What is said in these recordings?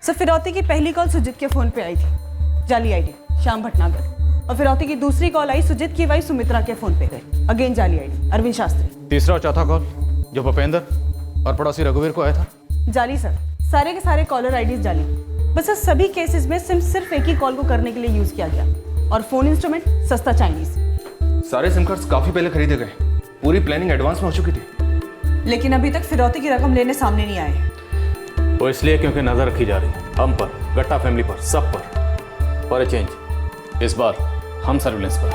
Sir फिरौती की पहली कॉल सुजीत के फोन पे आई थी, जाली आईडी श्याम भटनागर। और फिरौती की दूसरी कॉल आई सुजीत की वाइफ सुमित्रा के फोन पे गई, अगेन जाली आईडी अरविंद शास्त्री। तीसरा और चौथा कॉल जो भूपेंद्र और पड़ोसी रघुवीर को आया था, जाली सर, सारे के सारे कॉलर आईडीज जाली। बस सर सभी केसेस में सिम सिर्फ एक ही कॉल को करने के लिए यूज किया गया, और फोन इंस्ट्रूमेंट सस्ता चाइनीज। सारे सिम कार्ड्स काफी पहले खरीदे गए, पूरी प्लानिंग एडवांस में हो चुकी थी। लेकिन अभी तक फिरौती की रकम लेने सामने नहीं आए। वो इसलिए क्योंकि नजर रखी जा रही है हम पर, गट्टा फैमिली पर, सब पर। फॉर ए चेंज इस बार हम सर्विलेंस पर।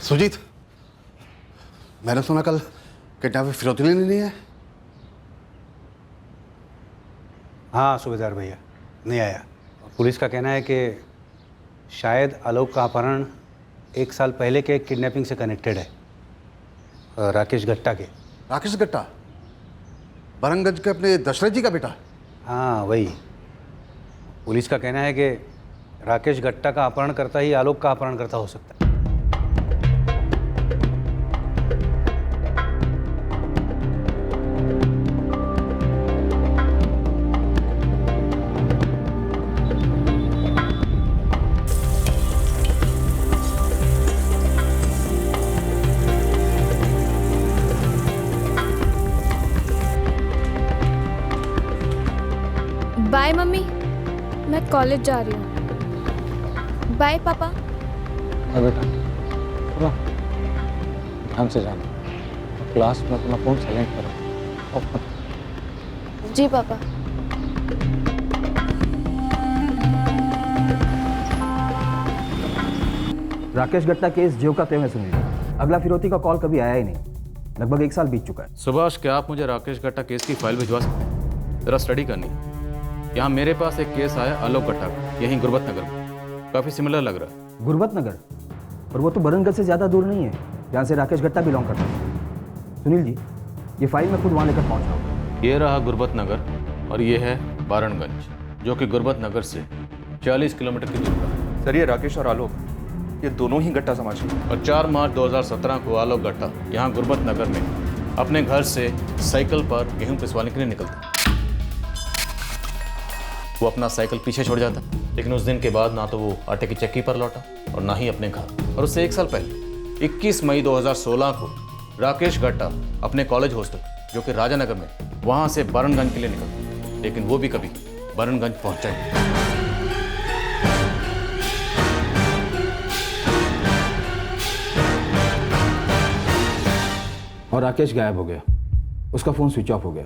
सुजीत, मैंने सुना कल किडनैपर फिरौती लेने नहीं है। हाँ सूबेदार भैया, नहीं आया। पुलिस का कहना है कि शायद आलोक का अपहरण 1 साल पहले के किडनैपिंग से कनेक्टेड है, राकेश गट्टा के। राकेश गट्टा, बरंगंज के अपने दशरथ जी का बेटा? हाँ वही। पुलिस का कहना है कि राकेश गट्टा का अपहरणकर्ता ही आलोक का अपहरणकर्ता हो सकता है। बाय मम्मी, मैं कॉलेज जा रही हूँ। बाय पापा। हाँ बेटा, सुनो, ध्यान से जाना। क्लास में अपना फोन साइलेंट करो। ऑफ मत। जी पापा। राकेश गट्टा केस ज्यों का त्यों है सुनील। अगला फिरौती का कॉल कभी आया ही नहीं। लगभग 1 साल बीत चुका है। सुभाष, क्या आप मुझे राकेश गट्टा केस की फाइल भिजवा सकते हैं? जरा स्टडी करनी है। यहाँ मेरे पास एक केस आया आलोक गट्टा का, यहीं गुरबत नगर में। काफ़ी सिमिलर लग रहा है। गुरबत नगर? और वो तो बरनगढ़ से ज़्यादा दूर नहीं है जहाँ से राकेश गट्टा बिलोंग करता है। सुनील जी, ये फाइल मैं खुद वहाँ लेकर पहुँच रहा हूँ। ये रहा गुरबत नगर और ये है बारणगंज, जो कि गुरबत नगर से 40 किलोमीटर की दूरी पर है। सर, ये राकेश और आलोक, ये दोनों ही गट्टा समाज के। और 4 मार्च 2017 को आलोक गट्टा यहाँ गुरबत नगर में अपने घर से साइकिल पर गेहूं पिसवाने के लिए निकलता। वो अपना साइकिल पीछे छोड़ जाता, लेकिन उस दिन के बाद ना तो वो आटे की चक्की पर लौटा और ना ही अपने घर। और उससे 1 साल पहले 21 मई 2016 को राकेश गट्टा अपने कॉलेज हॉस्टल, जो कि राजानगर में, वहाँ से बरनगंज के लिए निकलता, लेकिन वो भी कभी बरनगंज पहुँचा नहीं। और राकेश गायब हो गया। उसका फ़ोन स्विच ऑफ हो गया,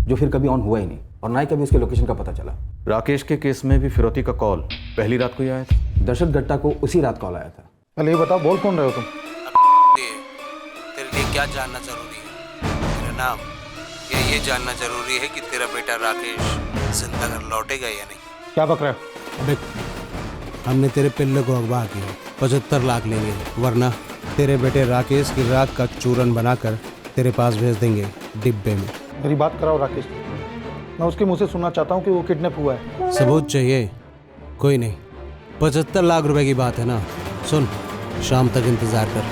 जो फिर कभी ऑन हुआ ही नहीं, और ना ही कभी उसके लोकेशन का पता चला। राकेश के केस में भी फिरौती का कॉल पहली रात को ही आया था। दशरथ गट्टा को उसी रात कॉल आया था। पहले ये बताओ, बोल कौन रहे हो तुम? तेरे लिए क्या जानना जरूरी है? तेरा नाम या ये जानना जरूरी है कि तेरा बेटा राकेश जिंदा घर लौटेगा या नहीं? क्या बक रहे हो? देख, हमने तेरे पिल्ले को अगवा किया, 75 लाख लेंगे, वरना तेरे बेटे राकेश की राख का चूरन बनाकर तेरे पास भेज देंगे डिब्बे में। मेरी बात कराओ राकेश, मैं उसके मुंह से सुनना चाहता हूँ कि वो किडनैप हुआ है। सबूत चाहिए? कोई नहीं, 75 लाख रुपए की बात है ना। सुन, शाम तक इंतजार कर,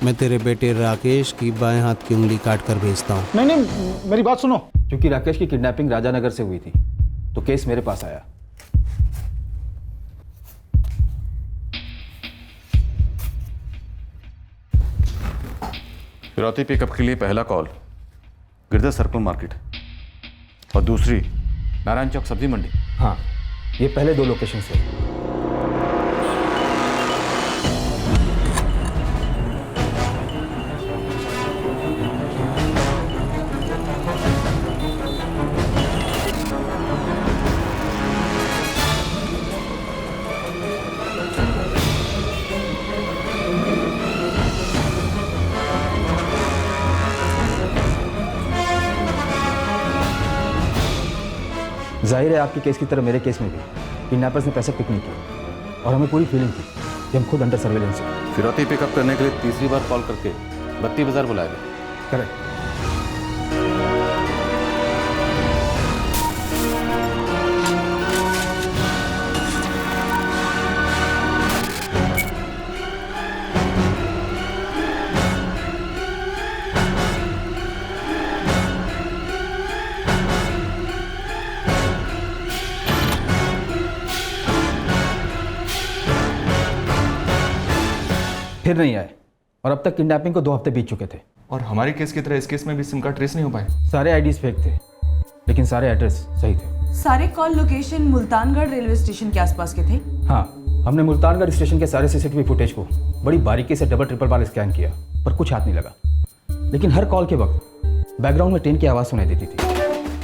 मैं तेरे बेटे राकेश की बाएं हाथ की उंगली काट कर भेजता हूँ। नहीं नहीं, मेरी बात सुनो। क्योंकि राकेश की किडनैपिंग राजानगर से हुई थी, तो केस मेरे पास आया। फिरौती पिकअप के लिए पहला कॉल गिरधर सर्कल मार्केट और दूसरी नारायण चौक सब्जी मंडी। हाँ, ये पहले 2 लोकेशन से। जाहिर है आपके केस की तरह मेरे केस में भी किडनैपर्स ने पैसे पिक नहीं किए, और हमें पूरी फीलिंग थी कि हम खुद अंडर सर्वेलेंस हैं। फिरौती पिकअप करने के लिए तीसरी बार कॉल करके 32 बाजार बुलाया गया। करेक्ट। फिर नहीं आए और अब तक किडनैपिंग को 2 हफ्ते बीत चुके थे। और हमारे केस की तरह इस केस में भी सिम कार्ड ट्रेस नहीं हो पाए। सारे आईडीज फेक थे लेकिन सारे एड्रेस सही थे। सारे call location Multangarh railway station के आसपास के थे। हाँ, हमने मुल्तानगढ़ स्टेशन के सारे सीसीटीवी फुटेज को बड़ी बारीकी से डबल ट्रिपल बार स्कैन किया पर कुछ हाथ नहीं लगा। लेकिन हर कॉल के वक्त बैकग्राउंड में ट्रेन की आवाज़ सुनाई देती थी,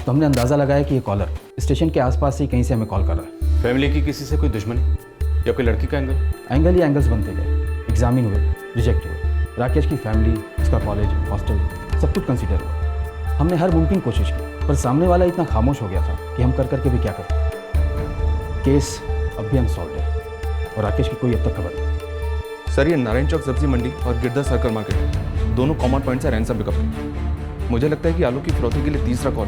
तो हमने अंदाज़ा लगाया कि ये कॉलर स्टेशन के आसपास से कहीं से हमें कॉल कर रहा है। फैमिली की किसी से कोई दुश्मनी या कोई लड़की का एंगल ही एंगल्स बनते गए, एग्जामिन हुए, रिजेक्ट हुए। राकेश की फैमिली, उसका कॉलेज, हॉस्टल सब कुछ कंसीडर हुआ। हमने हर मुमकिन कोशिश की पर सामने वाला इतना खामोश हो गया था कि हम कर करके भी क्या करते। केस अब भी अनसॉल्व है और राकेश की कोई अब तक खबर नहीं। सर, ये नारायण चौक सब्जी मंडी और गिरधा सर्कल मार्केट दोनों कॉमन पॉइंट से रैंसम पिकअप है। मुझे लगता है कि आलोक की फिरौती के लिए तीसरा कॉल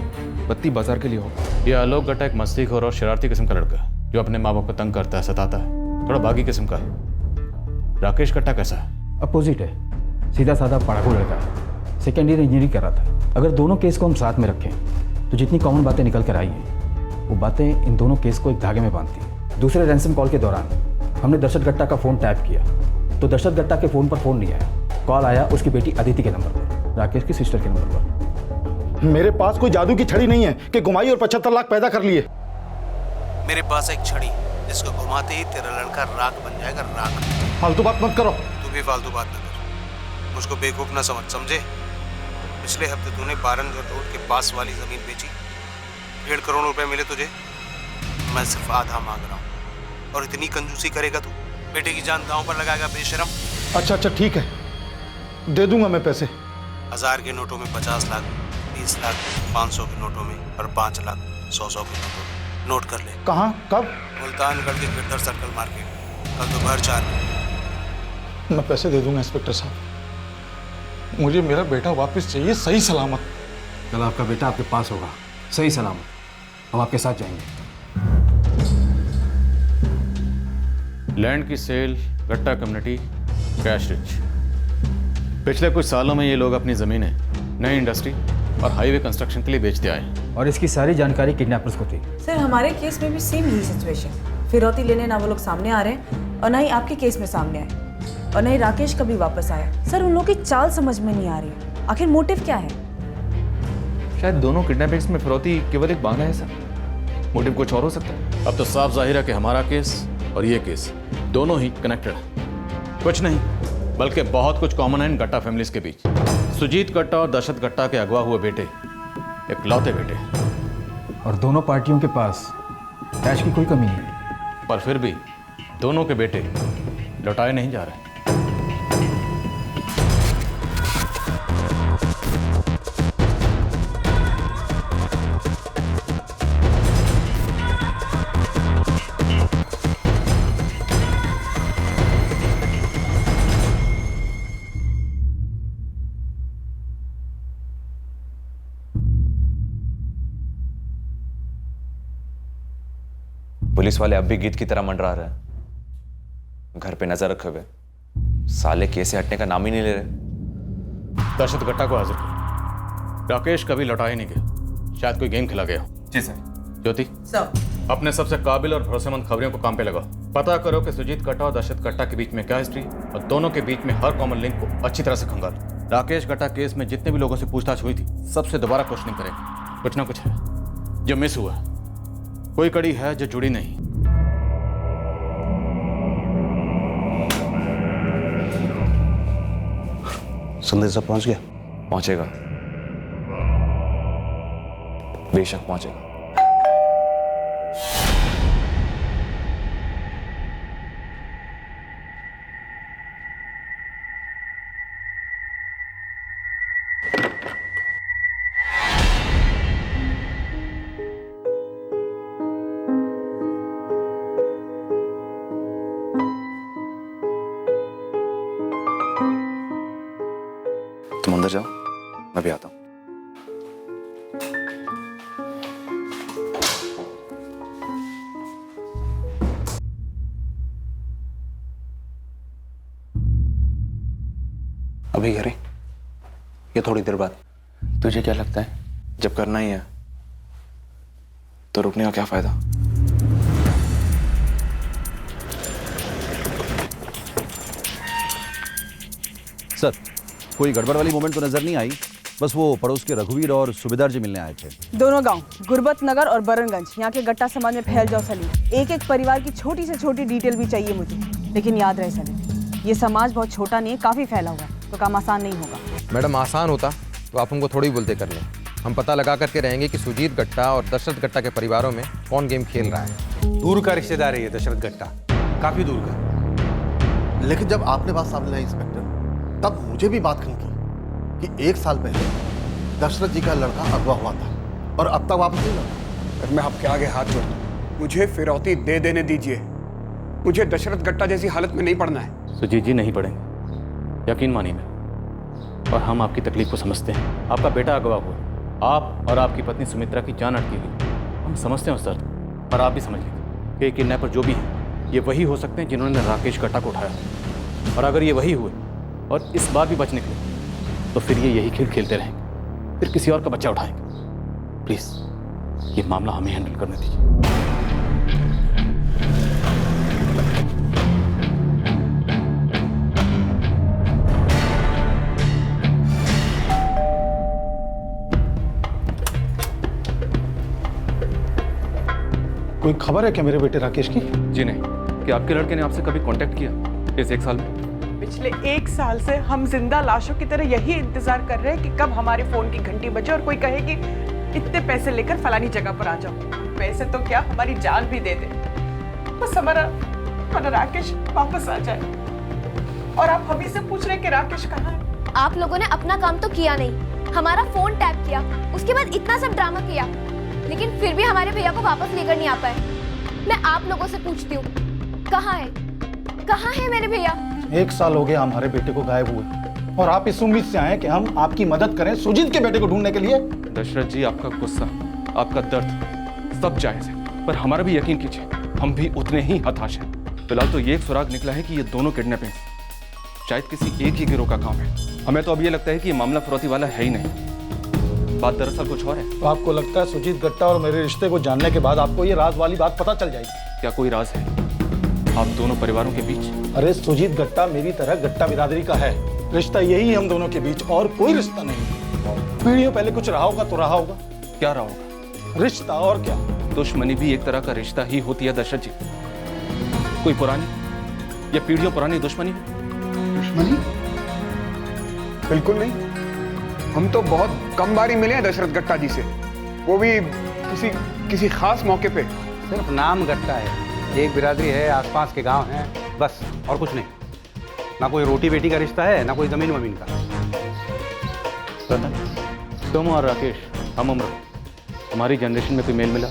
बत्ती बाजार के लिए होगा। ये आलोक गट्टा एक मस्तीखोर और शरारती किस्म का लड़का है जो अपने माँ बाप को तंग करता है, सताता है, थोड़ा बागी किस्म का है। राकेश गट्टा कैसा है? अपोजिट है, सीधा साधा पढ़ाकू लड़का है, सेकेंड ईयर इंजीनियरिंग कर रहा था। अगर दोनों केस को हम साथ में रखें तो जितनी कॉमन बातें निकल कर आई हैं वो बातें इन दोनों केस को एक धागे में बांधती हैं। दूसरे रैंसम कॉल के दौरान हमने दशरथ गट्टा का फ़ोन टैप किया तो दशरथ गट्टा के फ़ोन पर फ़ोन नहीं आया। कॉल आया उसकी बेटी अदिति के नंबर पर, राकेश की सिस्टर के नंबर पर। मेरे पास कोई जादू की छड़ी नहीं है कि घुमाई और 75 लाख पैदा कर लिए। मेरे पास एक छड़ी जिसको घुमाते ही तेरा लड़का राख बन जाएगा, राख। फालतू बात मत करो। तू भी फालतू बात न कर, मुझको बेवकूफ ना समझ, समझे? पिछले हफ्ते तूने बारनगढ़ रोड के पास वाली जमीन बेची, 1.5 करोड़ रुपए मिले तुझे। मैं सिर्फ आधा मांग रहा हूँ और इतनी कंजूसी करेगा तू? बेटे की जान दांव पर लगाएगा बेशरम। अच्छा ठीक है, दे दूंगा मैं पैसे। 1000 के नोटों में 50 लाख, 20 लाख, 500 के नोटों में और 5 लाख, 100 के नोटों में। नोट कर ले। कहाँ, कब? मुल्तानगढ़ के गिरधर सर्कल मार्केट, कल दोपहर 4 बजे। मैं पैसे दे दूंगा इंस्पेक्टर साहब, मुझे मेरा बेटा वापस चाहिए, सही सलामत। कल आपका बेटा आपके पास होगा, सही सलामत। हम आपके साथ जाएंगे। लैंड की सेल, गट्टा कम्युनिटी, कैश रिच। पिछले कुछ सालों में ये लोग अपनी ज़मीनें नई इंडस्ट्री और हाईवे कंस्ट्रक्शन के लिए बेचते आए हैं। और इसकी सारी जानकारी किडनैपर्स को थी। सर, हमारे केस में भी सेम यही सिचुएशन। फिरौती लेने ना वो लोग सामने आ रहे हैं और ना ही आपके केस में सामने आए और ना ही राकेश कभी वापस आया। सर, उन लोगों की चाल समझ में नहीं आ रही है, आखिर मोटिव क्या है? शायद दोनों किडनैपिंग्स में फिरौती केवल एक बहाना है सर, मोटिव कुछ और हो सकता है। अब तो साफ जाहिर है कि हमारा केस और ये केस दोनों ही कनेक्टेड है। कुछ नहीं बल्कि बहुत कुछ कॉमन है इन गट्टा फैमिलीज के बीच। सुजीत गट्टा और दशरथ गट्टा के अगवा हुए बेटे इकलौते बेटे, और दोनों पार्टियों के पास कैश की कोई कमी नहीं है। पर फिर भी दोनों के बेटे लौटाए नहीं जा रहे। पुलिस वाले अब भी गीत की तरह मंडरा रहे हैं, घर पे नजर रखे हुए। साले केस से हटने का नाम ही नहीं ले रहे। दशरथ गट्टा को हाजिर करो। राकेश कभी लौटा ही नहीं गया, शायद कोई गेम खेला गया। जी सर। ज्योति सर, अपने सबसे काबिल और भरोसेमंद खबरियों को काम पे लगाओ। पता करो कि सुजीत गट्टा और दशरथ गट्टा के बीच में क्या हिस्ट्री और दोनों के बीच में हर कॉमन लिंक को अच्छी तरह से खंगालो। राकेश गट्टा केस में जितने भी लोगों से पूछताछ हुई थी सबसे दोबारा क्वेश्चनिंग करें। कुछ ना कुछ है जो मिस हुआ, कोई कड़ी है जो जुड़ी नहीं। संदेश सब पहुंच गया? पहुंचेगा, बेशक पहुंचेगा। तुम अंदर जाओ, मैं भी आता हूं। अभी करें या थोड़ी देर बाद? तुझे क्या लगता है, जब करना ही है तो रुकने का क्या फायदा? सर, कोई गड़बड़ वाली मोमेंट तो नजर नहीं आई, बस वो पड़ोस के रघुवीर और सूबेदार जी मिलने आए थे। दोनों गांव गुरबत नगर और बरनगंज यहाँ के गट्टा समाज में फैल जाओ सलीम। एक एक परिवार की छोटी से छोटी डिटेल भी चाहिए मुझे, लेकिन याद रहे सलीम, ये समाज बहुत छोटा नहीं है, काफी फैला हुआ है, तो काम आसान नहीं होगा। मैडम आसान होता तो आप हमको थोड़ी बोलते कर लें। हम पता लगा करके रहेंगे कि सुजीत गट्टा और दशरथ गट्टा के परिवारों में कौन गेम खेल रहा है। दूर का रिश्तेदार है ये दशरथ गट्टा, काफी दूर का। लेकिन जब आपने बात सामने लाई इंस्पेक्टर, तब मुझे भी बात खलकी कि 1 साल पहले दशरथ जी का लड़का अगवा हुआ था और अब तक वापस नहीं लौटा। मैं आपके आगे हाथ जोड़ता हूं, मुझे फिरौती दे देने दीजिए। मुझे दशरथ गट्टा जैसी हालत में नहीं पड़ना है। सुजीत जी नहीं पड़ेंगे, यकीन मानिए मैं, और हम आपकी तकलीफ को समझते हैं। आपका बेटा अगवा हुआ, आप और आपकी पत्नी सुमित्रा की जान अटकी हुई, हम समझते हैं सर, पर आप भी समझ लीजिए कि किडनैपर जो भी है ये वही हो सकते हैं जिन्होंने राकेश गट्टा को उठाया, और अगर ये वही हुए और इस बार भी बच निकले तो फिर ये यही खेल खेलते रहेंगे, फिर किसी और का बच्चा उठाएंगे। प्लीज ये मामला हमें हैंडल करने दीजिए। कोई खबर है क्या मेरे बेटे राकेश की? जी नहीं। क्या आपके लड़के ने आपसे कभी कांटेक्ट किया इस 1 साल में? पिछले 1 साल से हम जिंदा लाशों की तरह यही इंतजार कर रहे हैं कि कब हमारे फोन की घंटी बजे और कोई कहे कि इतने पैसे लेकर फलानी जगह पर आ जाओ। पैसे तो क्या, हमारी जान भी दे दे, बस हमारा राकेश वापस आ जाए। और आप हमी से पूछ रहे कि राकेश कहाँ है? आप लोगों ने अपना काम तो किया नहीं, हमारा फोन टैप किया, उसके बाद इतना सब ड्रामा किया, लेकिन फिर भी हमारे भैया को वापस लेकर नहीं आ पाए। मैं आप लोगों से पूछती हूँ, कहाँ है मेरे भैया? 1 साल हो गया हमारे बेटे को गायब हुए और आप इस उम्मीद से आए कि हम आपकी मदद करें सुजीत के बेटे को ढूंढने के लिए। दशरथ जी, आपका गुस्सा, आपका दर्द सब जायज है, पर हमारा भी यकीन कीजिए, हम भी उतने ही हताश हैं। फिलहाल तो ये एक सुराग निकला है कि ये दोनों किडनैपिंग शायद किसी एक ही गिरोह का काम है। हमें तो अब ये लगता है कि ये मामला फिरौती वाला है ही नहीं, बात दरअसल कुछ और है। तो आपको लगता है सुजीत गट्टा और मेरे रिश्ते को जानने के बाद आपको ये राज वाली बात पता चल जाएगी? क्या कोई राज है आप दोनों परिवारों के बीच? अरे सुजीत गट्टा मेरी तरह गट्टा बिरादरी का है, रिश्ता यही है हम दोनों के बीच और कोई रिश्ता नहीं। पीढ़ियों पहले कुछ रहा होगा तो रहा होगा। क्या रहा होगा? रिश्ता, और क्या। दुश्मनी भी एक तरह का रिश्ता ही होती है दशरथ जी। कोई पुरानी या पीढ़ियों पुरानी दुश्मनी? दुश्मनी? बिल्कुल नहीं। हम तो बहुत कम बारी मिले हैं दशरथ गट्टा जी से, वो भी किसी खास मौके पे। सिर्फ नाम गट्टा है, एक बिरादरी है, आसपास के गांव हैं, बस, और कुछ नहीं। ना कोई रोटी बेटी का रिश्ता है, ना कोई जमीन वमीन का। तुम और राकेश हम उम्र, हमारी जनरेशन में कोई मेल मिला,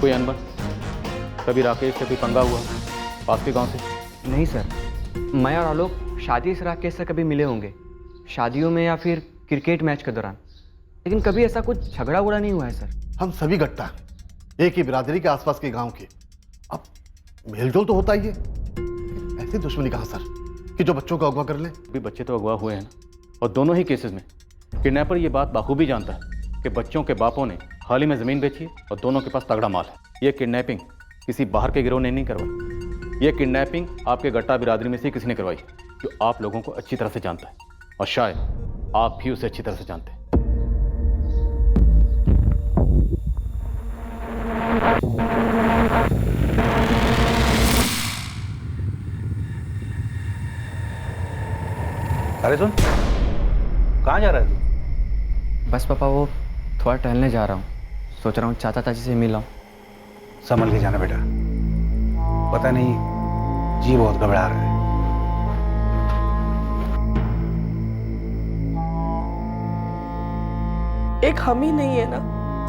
कोई अनबन? कभी राकेश से कोई पंगा हुआ पास के गांव से? नहीं सर, मैं और आलोक शादी से राकेश से कभी मिले होंगे, शादियों में या फिर क्रिकेट मैच के दौरान, लेकिन कभी ऐसा कुछ झगड़ा उगड़ा नहीं हुआ है सर। हम सभी गट्टा एक ही बिरादरी के आसपास के गांव के, अब मेलजोल तो होता ही है, ऐसी दुश्मनी कहाँ सर कि जो बच्चों को अगवा कर ले? भी बच्चे तो अगवा हुए हैं ना, और दोनों ही केसेस में किडनैपर ये बात बाखूबी जानता है कि बच्चों के बापों ने हाल ही में ज़मीन बेची है और दोनों के पास तगड़ा माल है। ये किडनैपिंग किसी बाहर के गिरोह ने नहीं करवाई, ये किडनैपिंग आपके गट्टा बिरादरी में से किसी ने करवाई, जो आप लोगों को अच्छी तरह से जानता है, और शायद आप भी उसे अच्छी तरह से जानते हैं। अरे सुन, कहाँ जा रहा है तू? बस पापा, वो थोड़ा टहलने जा रहा हूँ, सोच रहा हूँ चाचा चाची से मिला हूँ। संभल के जाना बेटा, पता नहीं जी बहुत घबरा रहा है। एक हम ही नहीं है ना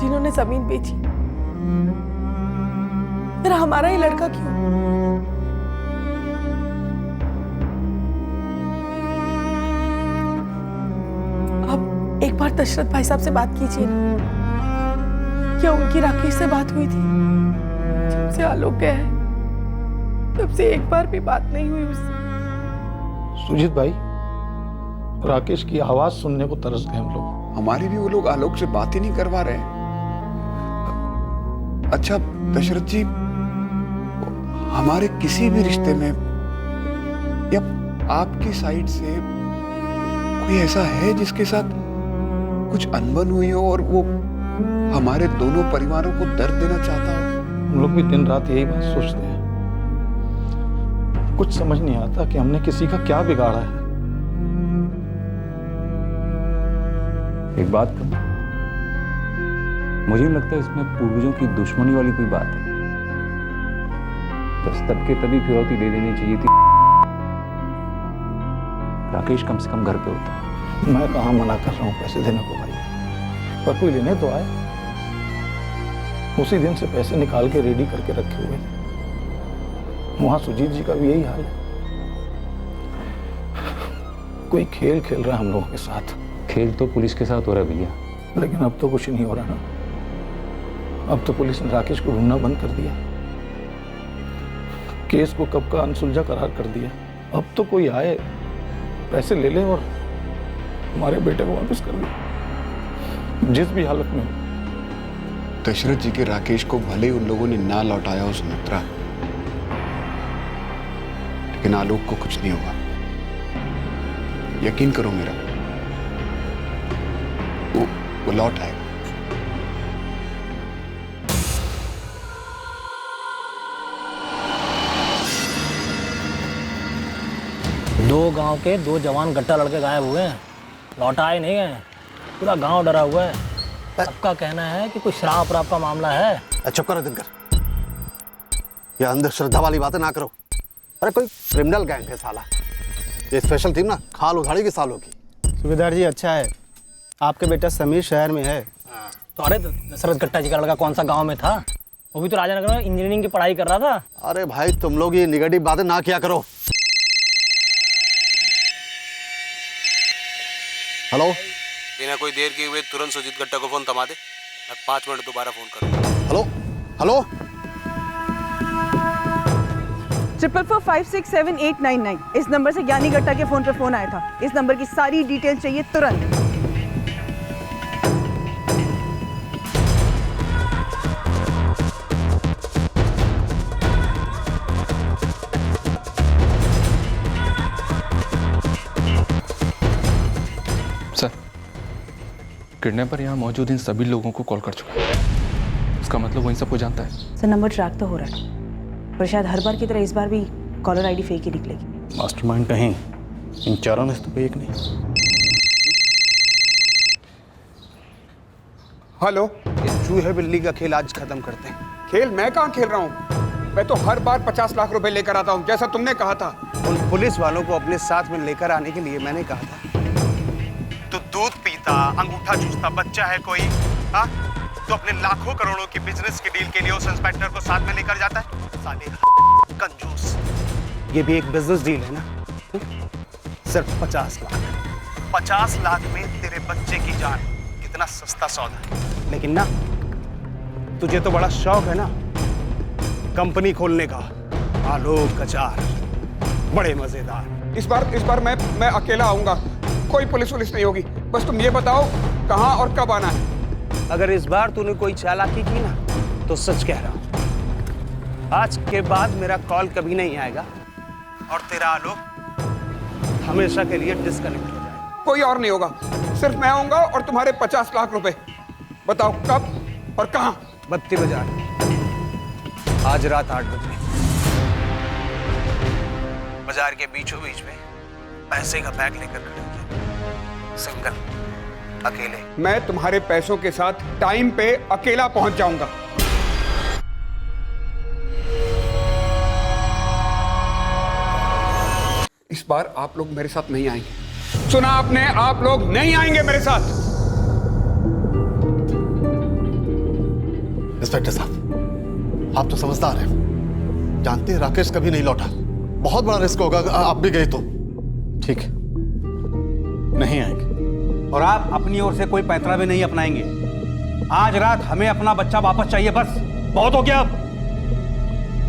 जिन्होंने जमीन बेची, फिर हमारा ही लड़का क्यों? अब एक बार दशरथ भाई साहब से बात कीजिए ना। क्या उनकी राकेश से बात हुई थी? जब से आलोक गया है तब से एक बार भी बात नहीं हुई उससे। सुजीत भाई, राकेश की आवाज सुनने को तरस गए हम लोग। हमारे भी वो लोग आलोक से बात ही नहीं करवा रहे। अच्छा दशरथ जी, हमारे किसी भी रिश्ते में या आपकी साइड से कोई ऐसा है जिसके साथ कुछ अनबन हुई हो और वो हमारे दोनों परिवारों को दर्द देना चाहता हो? हम लोग भी दिन रात यही बात सोचते हैं। कुछ समझ नहीं आता कि हमने किसी का क्या बिगाड़ा है। एक बात कहूं, मुझे लगता है इसमें पूर्वजों की दुश्मनी वाली कोई बात है। दस्तक के तभी फिरौती दे देनी चाहिए थी। राकेश कम से कम घर पे होता। मैं कहाँ मना कर रहा हूँ पैसे देने को भाई, पर कोई लेने तो आए। उसी दिन से पैसे निकाल के रेडी करके रखे हुए थे। वहां सुजीत जी का भी यही हाल है। कोई खेल खेल रहा है हम लोगों के साथ। खेल तो पुलिस के साथ हो रहा है भैया, लेकिन अब तो कुछ नहीं हो रहा ना। अब तो पुलिस ने राकेश को ढूंढना बंद कर दिया, केस को कब का अनसुलझा करार कर दिया। अब तो कोई आए, पैसे ले ले और हमारे बेटे को वापस कर दे, जिस भी हालत में हो। दशरथ जी के राकेश को भले ही उन लोगों ने ना लौटाया हो सुमित्रा, लेकिन आलोक को कुछ नहीं होगा। यकीन करो मेरा, वो लौट आएगा। दो गांव के दो जवान गट्टा लड़के गायब हुए हैं, लौटाए नहीं गए। पूरा गांव डरा हुआ है। सबका कहना है कि कोई शराब वराब का मामला है। चुप करो दिनकर, ये अंधश्रद्धा वाली बातें ना करो। अरे कोई क्रिमिनल गैंग है साला। ये स्पेशल टीम ना खाल उधाड़ी की सालों की। सूबेदार जी अच्छा है, आपके बेटा समीर शहर में है। तो अरे दशरथ गट्टा जी का लड़का कौन सा गांव में था? वो भी तो राजानगर में इंजीनियरिंग की पढ़ाई कर रहा था। अरे भाई तुम लोग ये निगेटिव बातें ना किया करो। हेलो, बिना कोई देर किए हुए तुरंत सुजीत गट्टा को फोन थमा दे। मैं 5 मिनट दोबारा फोन करूंगा। हेलो हेलो 444567899 इस नंबर से ज्ञानी गट्टा के फोन पे फोन आया था। इस नंबर की सारी डिटेल चाहिए तुरंत। सर, किडनैपर यहाँ मौजूद इन सभी लोगों को कॉल कर चुका है। इसका मतलब वो इन सबको जानता है। सर नंबर ट्रैक तो हो रहा है, पर शायद हर बार की तरह इस बार भी कॉलर आईडी फेक ही निकलेगी। मास्टरमाइंड कहीं इन चारों में से तो कोई एक नहीं। हेलो, ये चूहे बिल्ली का खेल आज खत्म करते हैं। खेल मैं कहाँ खेल रहा हूँ? मैं तो हर बार 50 लाख रुपए लेकर आता हूँ, जैसा तुमने कहा था। उन पुलिस वालों को अपने साथ में लेकर आने के लिए मैंने कहा था। तो दूध पीता, अंगूठा चूसता बच्चा है कोई, हाँ? तो अपने लाखों करोड़ों की बिजनेस की डील के लिए उस इंस्पेक्टर को साथ में लेकर जाता है। साले कंजूस। ये भी एक बिजनेस डील है ना? सिर्फ 50 लाख। 50 लाख में तेरे बच्चे की जान, कितना सस्ता सौदा है। लेकिन ना, तुझे तो बड़ा शौक है ना कंपनी खोलने का। आलोक कचार, बड़े मजेदार। इस बार मैं अकेला आऊंगा, कोई पुलिस वुलिस नहीं होगी। बस तुम ये बताओ कहाँ और कब आना है। अगर इस बार तूने कोई चालाकी की ना, तो सच कह रहा हूं, आज के बाद मेरा कॉल कभी नहीं आएगा और तेरा आलोक हमेशा के लिए डिस्कनेक्ट हो जाएगा। कोई और नहीं होगा, सिर्फ मैं आऊंगा और तुम्हारे 50 लाख रुपए। बताओ कब और कहाँ? बत्ती बाजार, आज रात 8 बजे। बाजार के बीचों बीच में पैसे का बैग लेकर खड़े हो जाओ। सिंगल, अकेले। मैं तुम्हारे पैसों के साथ टाइम पे अकेला पहुंच जाऊंगा। इस बार आप लोग मेरे साथ नहीं आएंगे। सुना आपने? आप लोग नहीं आएंगे मेरे साथ। इंस्पेक्टर साहब, आप तो समझदार हैं, जानते हैं राकेश कभी नहीं लौटा। बहुत बड़ा रिस्क होगा आप भी गए तो। ठीक है, नहीं आएंगे। और आप अपनी ओर से कोई पैतरा भी नहीं अपनाएंगे। आज रात हमें अपना बच्चा वापस चाहिए, बस। बहुत हो गया अब।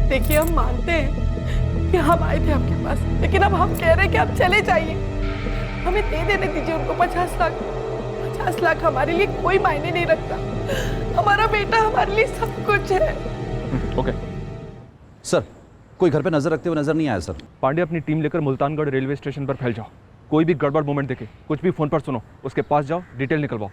देखिए, हम मानते हैं कि हम आए थे आपके पास, लेकिन अब हम कह रहे हैं कि आप चले जाइए। हमें दे देने दीजिए उनको 50 लाख। 50 लाख हमारे लिए कोई मायने नहीं रखता। हमारा बेटा हमारे लिए सब कुछ है। ओके सर, कोई घर पे नजर रखते हुए नजर नहीं आया सर। पांडे, अपनी टीम लेकर मुल्तानगढ़ रेलवे स्टेशन पर फैल जाओ। कोई भी गड़बड़ मोमेंट देखे, कुछ भी फोन पर सुनो, उसके पास जाओ, डिटेल निकलवाओ।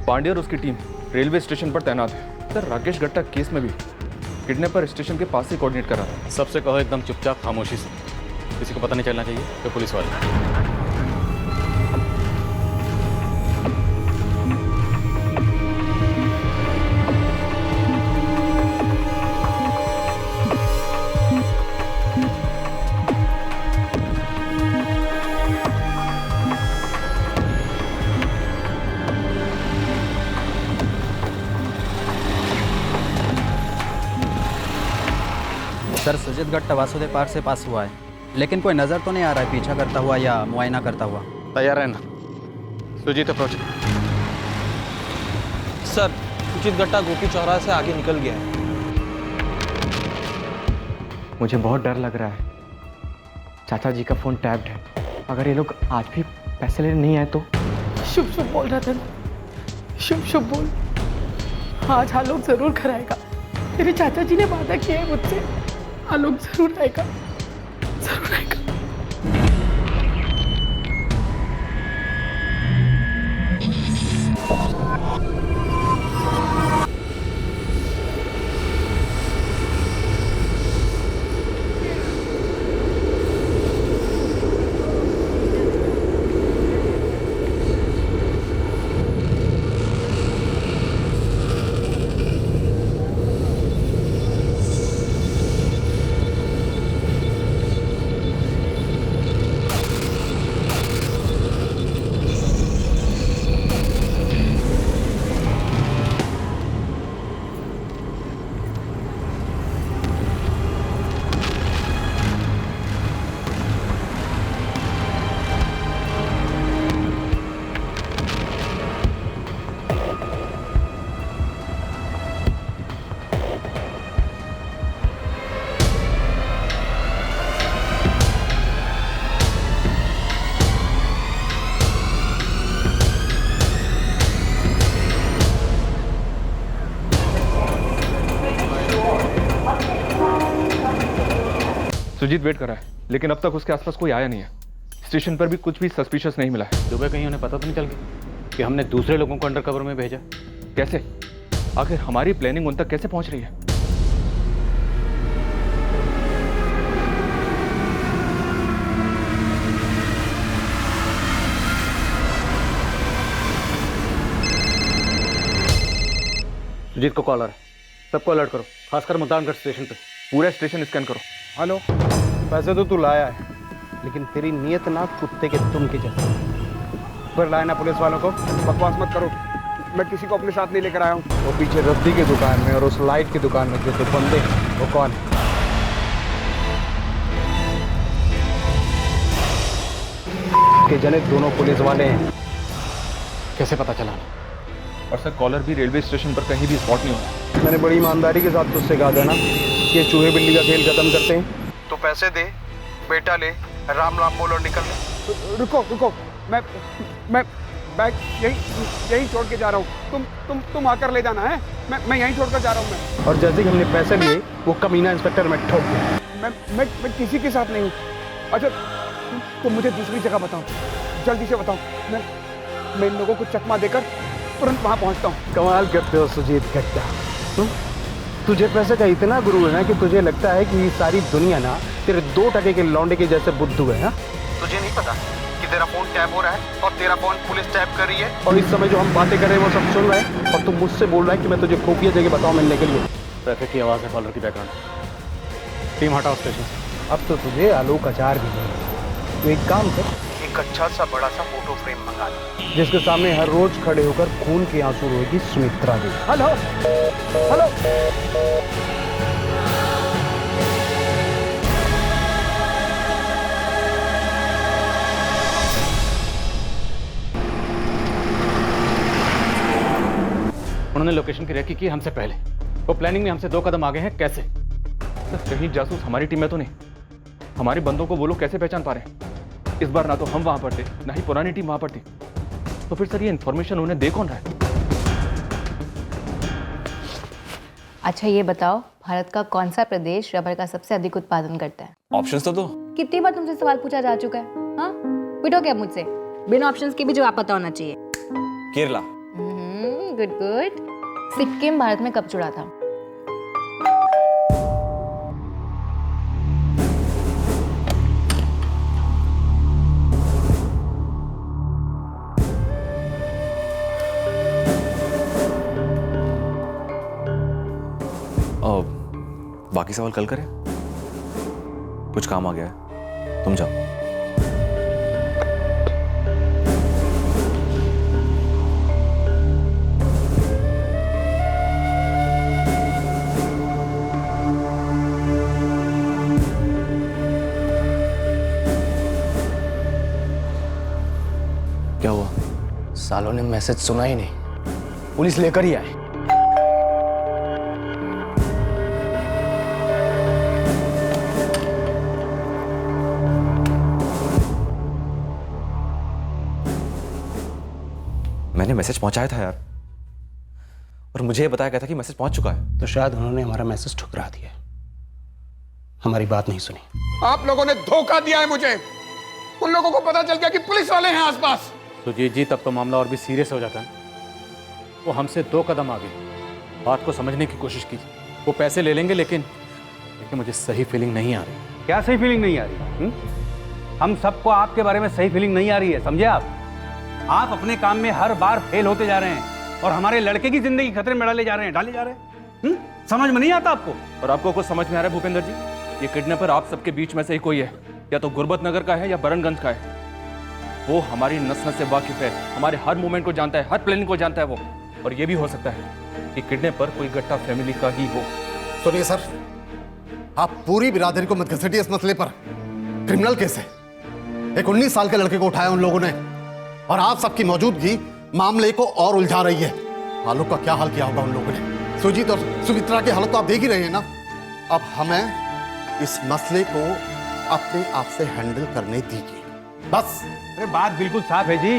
पांडे और उसकी टीम रेलवे स्टेशन पर तैनात है। सर, राकेश गट्टा केस में भी किडनैपर स्टेशन के पास से कोऑर्डिनेट कर रहा था। सबसे कहो एकदम चुपचाप खामोशी से, किसी को पता नहीं चलना चाहिए कि पुलिस वाले। सर, सुजीत गट्टा वासुदेव पार्क से पास हुआ है, लेकिन कोई नज़र तो नहीं आ रहा है पीछा करता हुआ या मुआयना करता हुआ। तैयार रहना। सुजीत अप्रोच। सर, सुजीत गट्टा गोपी चौराहे से आगे निकल गया है। मुझे बहुत डर लग रहा है। चाचा जी का फ़ोन टैप्ड है। अगर ये लोग आज भी पैसे लेने नहीं आए तो। शुभ शुभ बोल रहा था, शुभ शुभ बोल। आज आलोक जरूर कराएगा। तेरे चाचा जी ने वादा किया है मुझसे, आलोक जरूर आएगा, जरूर आएगा। सुजीत वेट कर रहा है, लेकिन अब तक उसके आसपास कोई आया नहीं है। स्टेशन पर भी कुछ भी सस्पिशियस नहीं मिला है। दुबई कहीं उन्हें पता तो नहीं चल गया कि हमने दूसरे लोगों को अंडरकवर में भेजा? कैसे? आखिर हमारी प्लानिंग उन तक कैसे पहुंच रही है? सुजीत को कॉलर है, सबको अलर्ट करो, खासकर मुल्तानगढ़ स्टेशन पे। पूरा स्टेशन स्कैन करो। हेलो, पैसे तो तू लाया है, लेकिन तेरी नीयत ना कुत्ते के तुम की जैसे। फिर लाया ना पुलिस वालों को, बकवास मत करो। मैं किसी को अपने साथ नहीं लेकर आया हूँ। वो पीछे रद्दी की दुकान में और उस लाइट की दुकान में जो दो बंदे, वो कौन है? के जने दोनों पुलिस वाले हैं। कैसे पता चला? और सर, कॉलर भी रेलवे स्टेशन पर कहीं भी स्पॉट नहीं हुआ। मैंने बड़ी ईमानदारी के साथ तुझसे कहा था ना कि चूहे बिल्ली का खेल खत्म करते हैं। तो पैसे दे, बेटा ले, राम राम बोल और निकल ले। रुको रुको, मैं बैग यही छोड़ के जा रहा हूँ। तुम आकर ले जाना है। मैं यहीं छोड़कर जा रहा हूँ मैं। और जैसे ही हमने पैसे लिए, वो कमीना इंस्पेक्टर में ठोक गया। मैं किसी के साथ नहीं हूँ। अच्छा, तुम मुझे दूसरी जगह बताओ, जल्दी से बताओ। मैं इन लोगों को चकमा देकर तुरंत वहाँ पहुँचता हूँ। कमाल करते हो सुजीत गट्टा। तुझे पैसे का इतना गुरूर है कि तुझे लगता है कि सारी दुनिया ना तेरे 2 टके के लौंडे के जैसे बुद्धू है। हाँ, तुझे नहीं पता कि तेरा फोन टैप हो रहा है और तेरा फोन पुलिस टैप कर रही है, और इस समय जो हम बातें कर रहे हैं वो सब सुन रहे हैं, और तुम मुझसे बोल रहा है कि मैं तुझे खुफिया जगह बताऊं मिलने के लिए। ट्रैफिक की आवाज़ है, कॉलर की बैकग्राउंड। टीम हटाओ स्टेशन से। अब तो तुझे आलोक अचार भी नहीं। तो एक काम कर, एक अच्छा सा बड़ा सा फोटो फ्रेम मंगा ले, जिसके सामने हर रोज खड़े होकर खून के आंसू रोएगी सुमित्रा देवी। हेलो हेलो, उन्होंने लोकेशन की रेकी की हमसे पहले। वो प्लानिंग में हमसे 2 कदम आगे हैं। कैसे? सर कहीं जासूस हमारी टीम में तो नहीं? हमारे बंदों को वो लोग कैसे पहचान पा रहे हैं? इस बार ना तो हम वहां पर थे, ना ही पुरानी टीम वहां पर थी। तो फिर सर ये इन्फॉर्मेशन उन्हें दे कौन रहा है? अच्छा ये बताओ, भारत का कौन सा प्रदेश रबर का सबसे अधिक उत्पादन करता है? ऑप्शंस तो दो। कितनी बार तुमसे सवाल पूछा जा चुका है? हाँ, पूछो क्या मुझसे? बिना ऑप्शंस के भी जवाब पता होना चाहिए। केरला। Good good. सिक्किम भारत में कब जुड़ा था? बाकी सवाल कल करें, कुछ काम आ गया है, तुम जाओ। क्या हुआ? सालों ने मैसेज सुना ही नहीं, पुलिस लेकर ही आए। मैंने मैसेज पहुंचाया था यार, और मुझे ये बताया गया था कि मैसेज पहुंच चुका है। तो शायद उन्होंने हमारा मैसेज ठुकरा दिया, हमारी बात नहीं सुनी। आप लोगों ने धोखा दिया है मुझे। उन लोगों को पता चल गया कि पुलिस वाले हैं आसपास। सुजीत जी, तब तो मामला और भी सीरियस हो जाता है। वो हमसे 2 कदम आगे। बात को समझने की कोशिश कीजिए। वो पैसे ले लेंगे, लेकिन मुझे सही फीलिंग नहीं आ रही। क्या सही फीलिंग नहीं आ रही? हम सबको आपके बारे में सही फीलिंग नहीं आ रही है, समझे आप? आप अपने काम में हर बार फेल होते जा रहे हैं और हमारे लड़के की जिंदगी खतरे में डाले जा रहे हैं। समझ में नहीं आता आपको? और आपको कुछ समझ में आ रहा है भूपेंद्र जी? ये किडनैपर आप सबके बीच में से ही कोई है, या तो गुरबत नगर का है या बरनगंज का है। वो हमारी नस नस से वाकिफ है, हमारे हर मूवमेंट को जानता है, हर प्लानिंग को जानता है वो। और ये भी हो सकता है कि किडनैपर कोई गट्टा फैमिली का ही हो। सुनिए सर, आप पूरी बिरादरी को मत घसीटिए इस मसले पर। क्रिमिनल केस है। एक 19 साल के लड़के को उठाया उन लोगों ने, और आप सबकी मौजूदगी मामले को और उलझा रही है। आलोक का क्या हाल किया होगा उन लोगों ने? सुजीत और सुमित्रा की हालत तो आप देख ही रहे हैं ना। अब हमें इस मसले को अपने आप से हैंडल करने दीजिए, बस। अरे बात बिल्कुल साफ है जी,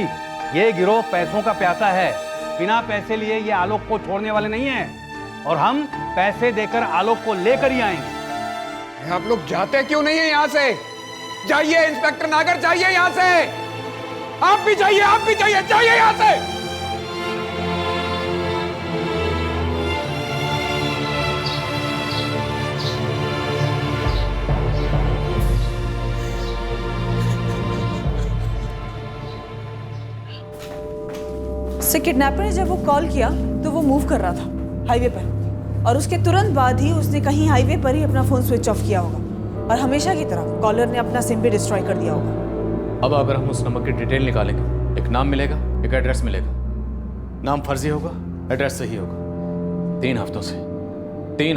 ये गिरोह पैसों का प्यासा है। बिना पैसे लिए ये आलोक को छोड़ने वाले नहीं हैं, और हम पैसे देकर आलोक को लेकर ही आएंगे। आप लोग जाते क्यों नहीं है यहाँ से? जाइए इंस्पेक्टर नागर, जाइए यहाँ से। आप भी जाइए, आप भी जाइए, जाइए यहाँ से। से किडनैपर ने जब वो कॉल किया तो वो मूव कर रहा था हाईवे पर, और उसके तुरंत बाद ही उसने कहीं हाईवे पर ही अपना फोन स्विच ऑफ किया होगा, और हमेशा की तरह कॉलर ने अपना सिम भी डिस्ट्रॉय कर दिया होगा। अब अगर हम उस नंबर की डिटेल निकालेंगे, एक नाम मिलेगा, एक एड्रेस मिलेगा। नाम फर्जी होगा, एड्रेस सही होगा। 3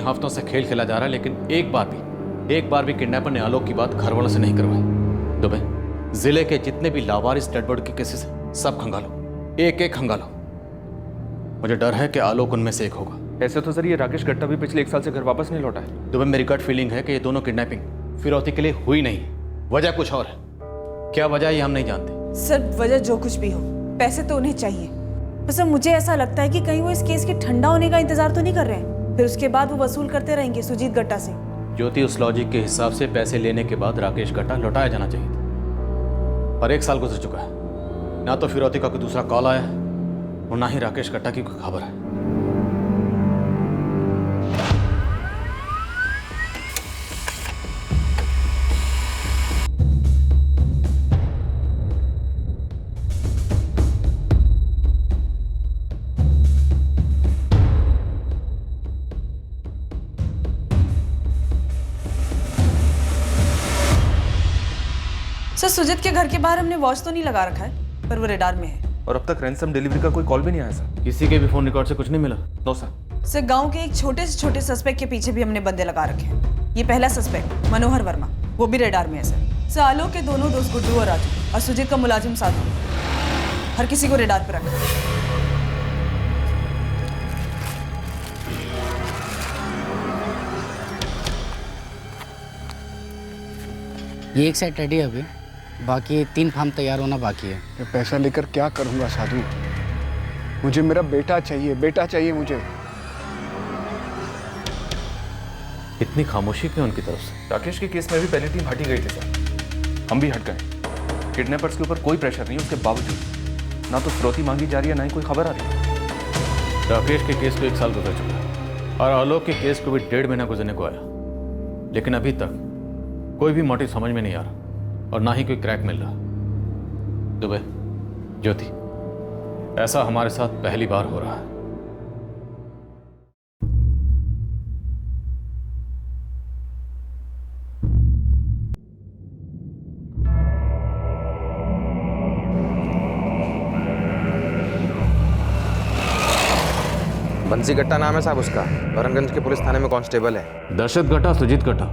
हफ्तों से खेल खेला जा रहा है, लेकिन एक बार भी किडनैपर ने आलोक की बात घर वालों से नहीं करवाई। दुबे, जिले के जितने भी लावारिस डेड बॉडी के केसेस हैं, सब खंगालो, एक एक खंगालो। मुझे डर है कि आलोक उनमें से एक होगा। ऐसे तो सर ये राकेश गट्टा भी पिछले 1 साल से घर वापस नहीं लौटा है। दुबे, मेरी गट फीलिंग है कि ये दोनों किडनैपिंग फिरौती के लिए हुई नहीं, वजह कुछ और है। क्या वजह ये हम नहीं जानते। सर वजह जो कुछ भी हो, पैसे तो उन्हें चाहिए। बस अब मुझे ऐसा लगता है कि कहीं वो इस केस के ठंडा होने का इंतजार तो नहीं कर रहे हैं, फिर उसके बाद वो वसूल करते रहेंगे सुजीत गट्टा से। ज्योति, उस लॉजिक के हिसाब से पैसे लेने के बाद राकेश गट्टा लौटाया जाना चाहिए था, पर 1 साल गुजर चुका है। ना तो फिरौती का कोई दूसरा कॉल आया है, और ना ही राकेश गट्टा की कोई खबर है। सर सुजीत के घर के बाहर हमने वॉच तो नहीं लगा रखा है, पर वो रेडार में है। और अब तक रैंसम डिलीवरी का कोई कॉल भी नहीं आया सर। किसी के भी फोन रिकॉर्ड से कुछ नहीं मिला? No sir. सर गांव के एक छोटे से छोटे सस्पेक्ट के पीछे भी हमने बंदे लगा रखे हैं। ये पहला सस्पेक्ट मनोहर वर्मा, वो भी रेडार में है सर। आलोक के दोनों दोस्त गुड्डू और राजू, और सुजीत का मुलाजिम साधु, हर किसी को रेडार पर रखा। ये एक साइड रेडी है अभी, बाकी 3 फार्म तैयार होना बाकी है। ये पैसा लेकर क्या करूंगा साधु? मुझे मेरा बेटा चाहिए मुझे। इतनी खामोशी क्यों उनकी तरफ से? राकेश के केस में भी पहली टीम हटी गई थी सर, हम भी हट गए। किडनैपर्स के ऊपर कोई प्रेशर नहीं, उसके बावजूद ना तो फिरौती मांगी जा रही है, ना ही कोई खबर आ रही है। राकेश के केस को 1 साल गुजर चुका है और आलोक के केस को भी 1.5 महीना गुजरने को आया, लेकिन अभी तक कोई भी मोटिव समझ में नहीं आ रहा और ना ही कोई क्रैक मिल रहा। दुबे, ज्योति, ऐसा हमारे साथ पहली बार हो रहा है। बंसी गट्टा नाम है साहब उसका, वरनगंज के पुलिस थाने में कांस्टेबल है। दशरथ गट्टा, सुजीत गट्टा,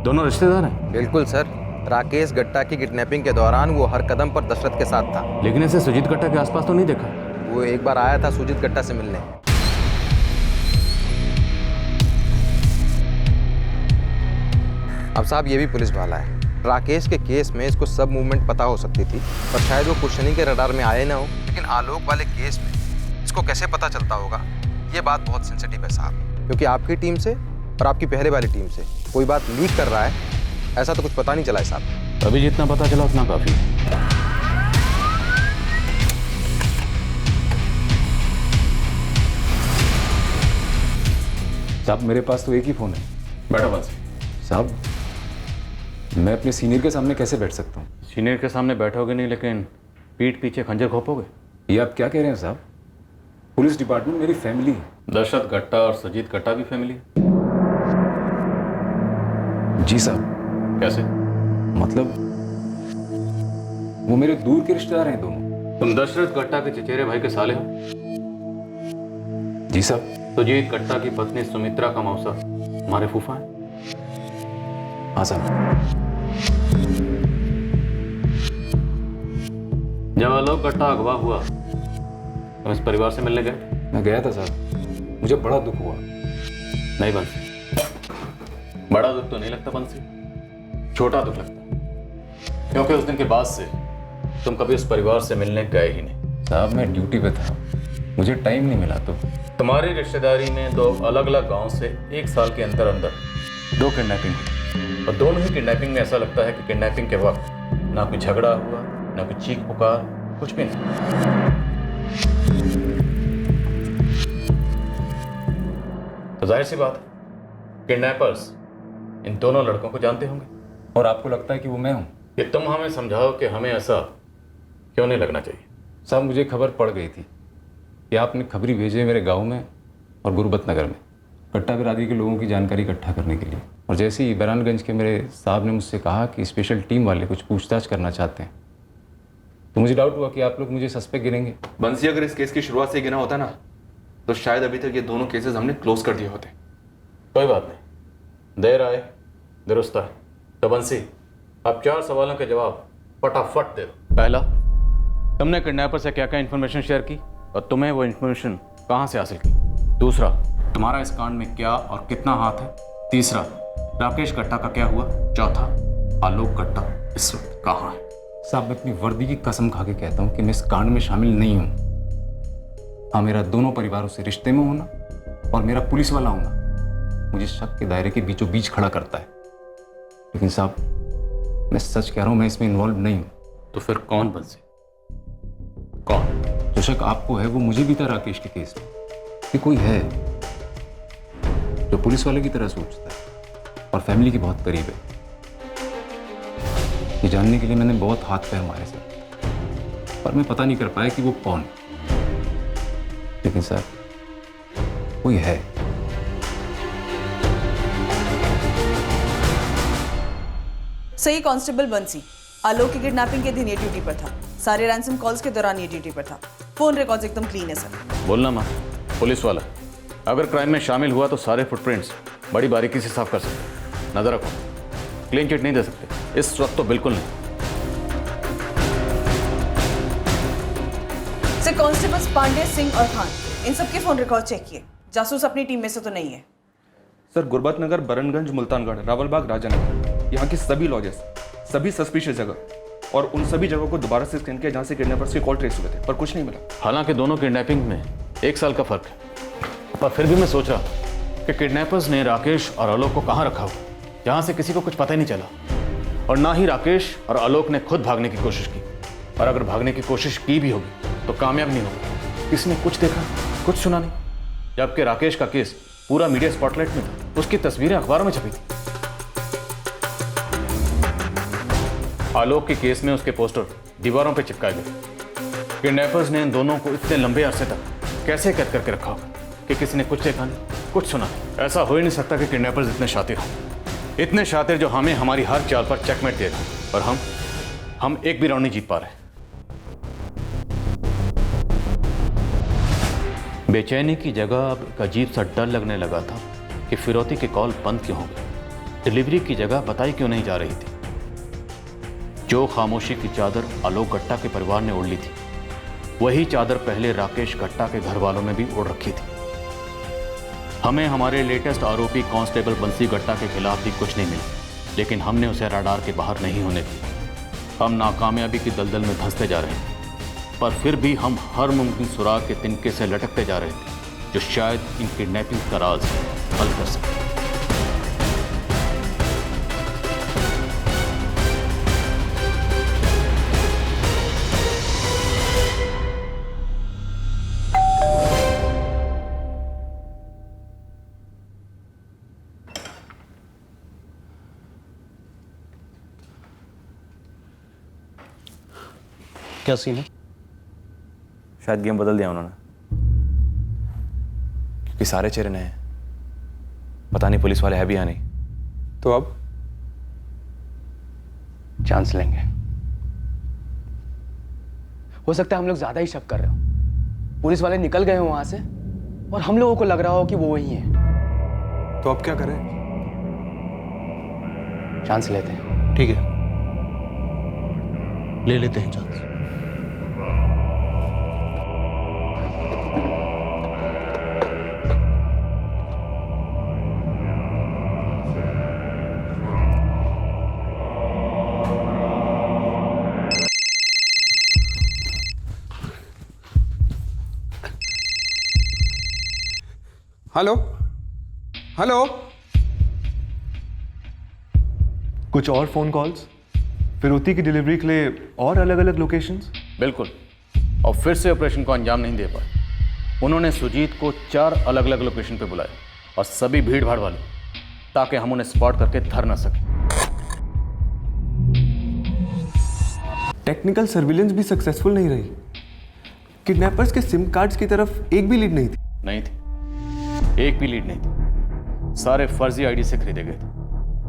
दोनों रिश्तेदार हैं? बिल्कुल सर, राकेश गट्टा की किडनैपिंग के दौरान वो हर कदम पर दशरथ के साथ था। लेकिन ऐसे सुजीत गट्टा के आसपास तो नहीं देखा। वो एक बार आया था सुजीत गट्टा से मिलने। अब साहब ये भी पुलिस वाला है। राकेश के केस में इसको सब मूवमेंट पता हो सकती थी, पर शायद वो क्वेश्चनिंग के रडार में आए ना हो। लेकिन आलोक वाले केस में इसको कैसे पता चलता होगा, ये बात बहुत सेंसिटिव है साहब, क्योंकि आपकी टीम से और आपकी पहले वाली टीम से कोई बात लीक कर रहा है, ऐसा तो कुछ पता नहीं चला है साहब। अभी जितना पता चला उतना काफी है। साहब मेरे पास तो एक ही फ़ोन है। बैठो बंसी। साहब मैं अपने सीनियर के सामने कैसे बैठ सकता हूँ? सीनियर के सामने बैठोगे नहीं, लेकिन पीठ पीछे खंजर घोंपोगे। ये आप क्या कह रहे हैं साहब? पुलिस डिपार्टमेंट मेरी फैमिली है। दशरथ गट्टा और सुजीत गट्टा भी फैमिली है। जी साहब। कैसे? मतलब वो मेरे दूर के रिश्तेदार हैं दोनों। तुम दशरथ गट्टा के चचेरे भाई के साले हो? जी साहब। सुजीत गट्टा की पत्नी सुमित्रा का मौसा हमारे फूफा है। हाँ साहब। जब आलोक गट्टा अगवा हुआ तुम इस परिवार से मिलने गए? मैं गया था साहब, मुझे बड़ा दुख हुआ। नहीं बंसी, बड़ा दुख तो नहीं लगता बंसी, छोटा दुख लगता, क्योंकि उस दिन के बाद से तुम कभी उस परिवार से मिलने गए ही नहीं। साहब मैं ड्यूटी पे था, मुझे टाइम नहीं मिला। तो तुम्हारी रिश्तेदारी में 2 अलग-अलग गांव से 1 साल के अंदर 2 किडनैपिंग हुई, और दोनों ही किडनैपिंग में ऐसा लगता है कि किडनैपिंग के वक्त ना कोई झगड़ा हुआ, ना कोई चीख पुकार, कुछ भी नहीं। तो जाहिर सी बात है किडनैपर्स इन दोनों लड़कों को जानते होंगे। और आपको लगता है कि वो मैं हूँ? कि तुम हमें समझाओ कि हमें ऐसा क्यों नहीं लगना चाहिए। साहब मुझे खबर पड़ गई थी कि आपने खबरी भेजे मेरे गांव में और गुरबत नगर में गट्टा बिरादरी के लोगों की जानकारी इकट्ठा करने के लिए। और जैसे ही बैरानगंज के मेरे साहब ने मुझसे कहा कि स्पेशल टीम वाले कुछ पूछताछ करना चाहते हैं, तो मुझे डाउट हुआ कि आप लोग मुझे सस्पेक्ट गिनेंगे। बंसी अगर इस केस की शुरुआत से गिना होता ना, तो शायद अभी तक ये दोनों केसेस हमने क्लोज कर दिए होते। कोई बात नहीं, देर आए दुरुस्त आए। तो बंसी अब 4 सवालों के जवाब फटाफट दे दो। पहला, तुमने किडनैपर से क्या क्या इन्फॉर्मेशन शेयर की और तुम्हें वो इन्फॉर्मेशन कहाँ से हासिल की? दूसरा, तुम्हारा इस कांड में क्या और कितना हाथ है? तीसरा, राकेश गट्टा का क्या हुआ? चौथा, आलोक गट्टा इस वक्त कहाँ है? साहब मैं अपनी वर्दी की कसम खा के कहता हूँ कि मैं इस कांड में शामिल नहीं हूँ। हाँ, मेरा दोनों परिवारों से रिश्ते में होना और मेरा पुलिस वाला होना मुझे शक के दायरे के बीचों बीच खड़ा करता है। लेकिन साहब मैं सच कह रहा हूँ, मैं इसमें इन्वॉल्व नहीं हूँ। तो फिर कौन बंसी? कौन? जो शक आपको है वो मुझे भी था राकेश के केस में, कि कोई है जो पुलिस वाले की तरह सोचता है और फैमिली के बहुत करीब है। ये जानने के लिए मैंने बहुत हाथ पैर मारे सर, पर मैं पता नहीं कर पाया कि वो कौन। लेकिन सर कोई है। सही कांस्टेबल बंसी आलोक की किडनैपिंग के दिन ये ड्यूटी पर था। सारे रैंसम कॉल्स के दौरान ये ड्यूटी पर था। फोन रिकॉर्ड्स एकदम क्लीन है सर। बोलना माँ, पुलिस वाला अगर क्राइम में शामिल हुआ तो सारे फुटप्रिंट्स बड़ी बारीकी से साफ कर सकते। नजर रखो, क्लीन चिट नहीं दे सकते इस वक्त तो बिल्कुल नहीं। सर कांस्टेबल्स पांडे, सिंह और खान इन सबके फोन रिकॉर्ड चेक किए। जासूस अपनी टीम में से तो नहीं है। सर गुरबत नगर, बरनगंज, मुल्तानगढ़, रावलबाग, राजानगर, यहाँ के सभी लॉजेस सभी सस्पिशियस जगह और उन सभी जगहों को दोबारा से स्कैन किया जहां से किडनैपर्स के कॉल ट्रेस हुए थे, पर कुछ नहीं मिला। हालांकि दोनों किडनैपिंग में 1 साल का फर्क है, पर फिर भी मैं सोच रहा कि किडनैपर्स ने राकेश और आलोक को कहाँ रखा हुआ जहाँ से किसी को कुछ पता ही नहीं चला, और ना ही राकेश और आलोक ने खुद भागने की कोशिश की, और अगर भागने की कोशिश की भी होगी तो कामयाब नहीं होगी। किसी ने कुछ देखा, कुछ सुना नहीं, जबकि राकेश का केस पूरा मीडिया स्पॉटलाइट में था, उसकी तस्वीरें अखबारों में छपी थी। आलोक के केस में उसके पोस्टर दीवारों पर चिपकाए गए। किडनैपर्स ने इन दोनों को इतने लंबे अरसे तक कैसे कैद करके रखा होगा कि किसी ने कुछ देखा नहीं, कुछ सुना नहीं। ऐसा हो ही नहीं सकता कि किडनैपर्स इतने शातिर हों, इतने शातिर जो हमें हमारी हर चाल पर चेकमेट देगा, और हम एक भी राउंड नहीं जीत पा रहे। बेचैनी की जगह अब एक अजीब सा डर लगने लगा था कि फिरौती के कॉल बंद क्यों हो गए, डिलीवरी की जगह बताई क्यों नहीं जा रही थी। जो खामोशी की चादर आलोक गट्टा के परिवार ने ओढ़ ली थी, वही चादर पहले राकेश गट्टा के घर वालों ने भी ओढ़ रखी थी। हमें हमारे लेटेस्ट आरोपी कांस्टेबल बंसी गट्टा के खिलाफ भी कुछ नहीं मिला, लेकिन हमने उसे रडार के बाहर नहीं होने दिया। हम नाकामयाबी की दलदल में धंसते जा रहे थे, पर फिर भी हम हर मुमकिन सुराग के तिनके से लटकते जा रहे थे जो शायद इन किडनैपिंग का राज हल कर सके। क्या सीन है? शायद गेम बदल दिया उन्होंने, क्योंकि सारे चेहरे नए हैं। पता नहीं पुलिस वाले है भी या नहीं। तो अब चांस लेंगे। हो सकता है हम लोग ज्यादा ही शक कर रहे हो, पुलिस वाले निकल गए हो वहां से और हम लोगों को लग रहा हो कि वो वही है। तो अब क्या करें? चांस लेते हैं। ठीक है, ले लेते हैं चांस। हेलो हेलो, कुछ और फोन कॉल्स फिरौती की डिलीवरी के लिए और अलग अलग लोकेशंस? बिल्कुल, और फिर से ऑपरेशन को अंजाम नहीं दे पाए। उन्होंने सुजीत को 4 अलग अलग लोकेशन पे बुलाया, और सभी भीड़ भाड़ वाली, ताकि हम उन्हें स्पॉट करके धर ना सकें। टेक्निकल सर्विलेंस भी सक्सेसफुल नहीं रही। किडनैपर्स के सिम कार्ड्स की तरफ एक भी लीड नहीं थी। नहीं थी, एक भी लीड नहीं थी। सारे फर्जी आईडी से खरीदे गए थे,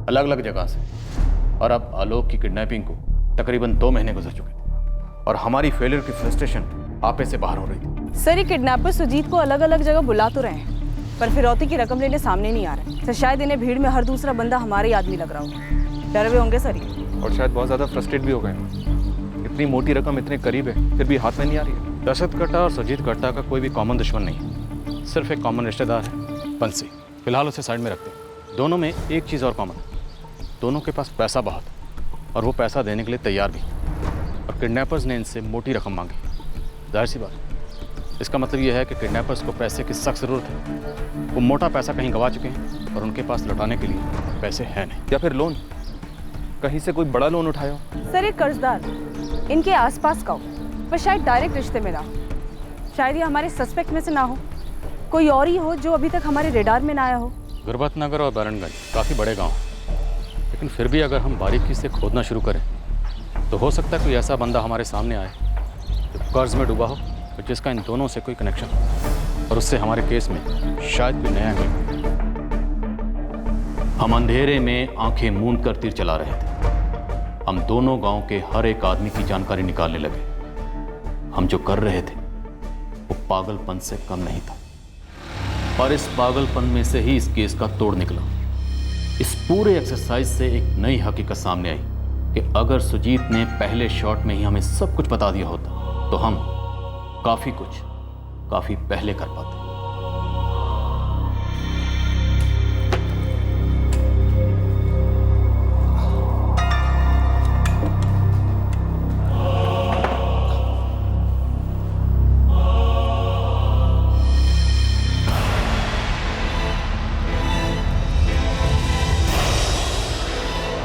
अलग अलग जगह से। और अब आलोक की किडनैपिंग को तकरीबन 2 महीने गुजर चुके थे, और हमारी फेलियर की फ्रस्ट्रेशन आपे से बाहर हो रही थी। सर, ये किडनैपर सुजीत को अलग अलग जगह बुला तो रहे हैं, पर फिरौती की रकम लेने सामने नहीं आ रहे। सर, शायद इन्हें भीड़ में हर दूसरा बंदा हमारे ही आदमी लग रहा होगा। डरे हुए होंगे सर ये, और शायद बहुत ज्यादा फ्रस्ट्रेट भी हो गए। इतनी मोटी रकम इतने करीब है, फिर भी हाथ में नहीं आ रही है। दशरथ गट्टा और सुजीत गट्टा का कोई भी कॉमन दुश्मन नहीं, सिर्फ एक कॉमन रिश्तेदार है, बंसी। फिलहाल उसे साइड में रखते हैं। दोनों में एक चीज़ और कॉमन है, दोनों के पास पैसा बहुत है, और वो पैसा देने के लिए तैयार भी। और किडनैपर्स ने इनसे मोटी रकम मांगी। जाहिर सी बात, इसका मतलब ये है कि किडनैपर्स को पैसे की सख्त ज़रूरत है। वो मोटा पैसा कहीं गंवा चुके हैं, और उनके पास लौटाने के लिए पैसे हैं नहीं। या फिर लोन, कहीं से कोई बड़ा लोन उठाया हो। सर, एक कर्जदार इनके आसपास का हो, पर शायद डायरेक्ट रिश्ते में ना हो। शायद ये हमारे सस्पेक्ट में से ना हो, कोई और ही हो जो अभी तक हमारे रेडार में ना आया हो। गुरबत नगर और बैरनगंज काफ़ी बड़े गांव, लेकिन फिर भी अगर हम बारीकी से खोदना शुरू करें तो हो सकता है कोई ऐसा बंदा हमारे सामने आए जो कर्ज में डूबा हो, और जिसका इन दोनों से कोई कनेक्शन हो, और उससे हमारे केस में शायद कोई नया एंगल। हम अंधेरे में आंखें मूंद कर तीर चला रहे थे। हम दोनों गांव के हर एक आदमी की जानकारी निकालने लगे। हम जो कर रहे थे वो पागलपन से कम नहीं था, और इस पागलपन में से ही इस केस का तोड़ निकला। इस पूरे एक्सरसाइज से एक नई हकीकत सामने आई कि अगर सुजीत ने पहले शॉट में ही हमें सब कुछ बता दिया होता तो हम काफ़ी पहले कर पाते।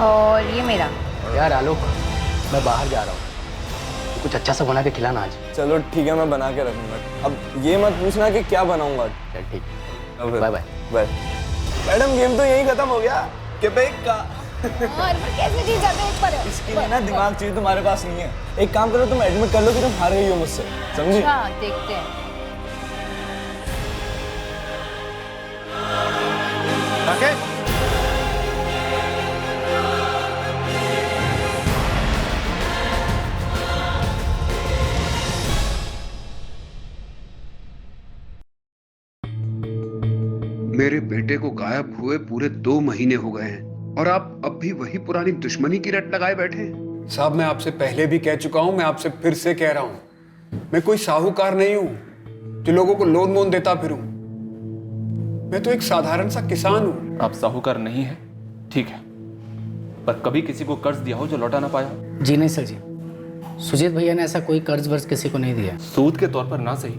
और ये मेरा। यार आलोक, मैं बाहर जा रहा हूँ, कुछ अच्छा सा बना के खिलाना आज। चलो ठीक है, मैं बना के रखूंगा। अब ये मत पूछना कि क्या बनाऊंगा। चल ठीक, bye bye. Bye. Madam game तो यही खत्म हो गया। क्वेबेक का कैसे जीत जाते हैं पर? इसके लिए ना दिमाग चाहिए, तुम्हारे पास नहीं है। एक काम करो, तुम एडमिट कर लो कि तुम हार गई हो मुझसे, समझी? अच्छा, देखते हैं। राकेश, मेरे बेटे को गायब हुए पूरे 2 महीने हो गए हैं और आप अब भी वही पुरानी दुश्मनी की रट लगाए बैठे हैं। साहब, मैं आपसे पहले भी कह चुका हूं, मैं आपसे फिर से कह रहा हूं, मैं कोई साहूकार नहीं हूं जो लोगों को लोन वोन देता फिरूं। मैं तो एक साधारण सा किसान हूं। आप साहूकार नहीं है, ठीक है, पर कभी किसी को कर्ज दिया हो जो लौटा ना पाया? जी नहीं सर जी, सुजीत भैया ने ऐसा कोई कर्ज वर्ज किसी को नहीं दिया। सूद के तौर पर ना सही,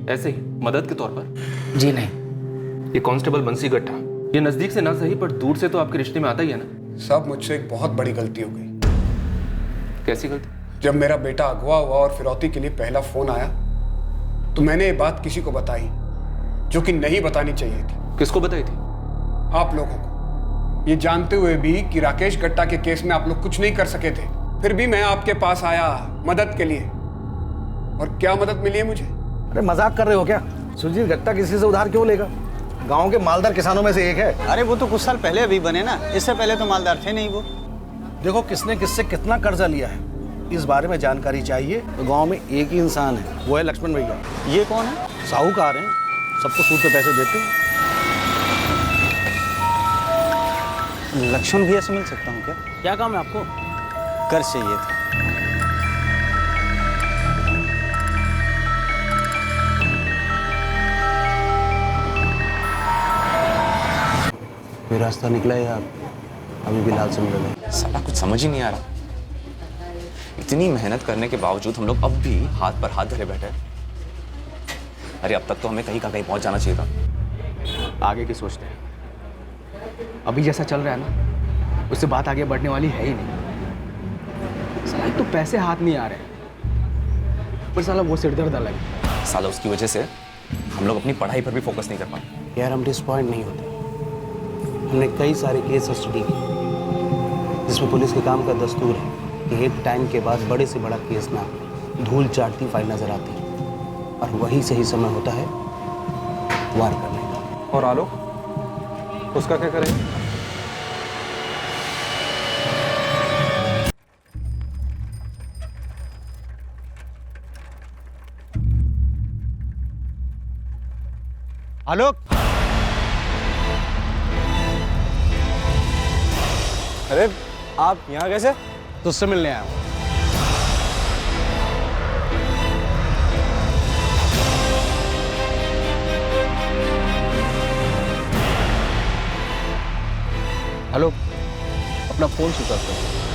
ऐसे ही मदद के तौर पर? जी नहीं। ये कांस्टेबल बंसी गट्टा, ये नजदीक से ना सही पर दूर से तो आपके रिश्ते में आता ही है ना? साहब, मुझसे एक बहुत बड़ी गलती हो गई। कैसी गलती? जब मेरा बेटा अगवा हुआ और फिरौती के लिए पहला फोन आया तो मैंने ये बात किसी को बताई जो कि नहीं बतानी चाहिए थी। किसको बताई थी? आप लोगों को, ये जानते हुए भी कि राकेश गट्टा के केस में आप लोग कुछ नहीं कर सके थे, फिर भी मैं आपके पास आया मदद के लिए। और क्या मदद मिली है मुझे? अरे मजाक कर रहे हो क्या? सुजीत गट्टा किसी से उधार क्यों लेगा? गांव के मालदार किसानों में से एक है। अरे वो तो कुछ साल पहले अभी बने ना, इससे पहले तो मालदार थे नहीं वो। देखो किसने किससे कितना कर्जा लिया है, इस बारे में जानकारी चाहिए तो गांव में एक ही इंसान है, वो है लक्ष्मण भैया। ये कौन है? साहूकार हैं, सबको सूद पे पैसे देते हैं। लक्ष्मण भैया से मिल सकता हूँ क्या? क्या काम है आपको? कर्ज चाहिए था। कोई रास्ता निकला है आप अभी भी लाल से मिले? साला कुछ समझ ही नहीं आ रहा, इतनी मेहनत करने के बावजूद हम लोग अब भी हाथ पर हाथ धरे बैठे। अरे अब तक तो हमें कहीं का कहीं पहुंच जाना चाहिए था। आगे की सोचते हैं, अभी जैसा चल रहा है ना, उससे बात आगे बढ़ने वाली है ही नहीं। साला एक तो पैसे हाथ नहीं आ रहे, पर साला वो सिरदर्द अलग है। साला उसकी वजह से हम लोग अपनी पढ़ाई पर भी फोकस नहीं कर पाते। यार हम डिसपॉइंट नहीं होते, हमने कई सारे केस स्टडी किए जिसमें पुलिस के काम का दस्तूर है कि एक टाइम के बाद बड़े से बड़ा केस ना धूल चाटती फाइल नजर आती है और वही सही समय होता है वार करने का। और आलोक, उसका क्या करेंगे? आलोक, अरे आप यहाँ कैसे? तुझसे मिलने आया हूँ। हेलो, अपना फोन स्विच ऑफ कर।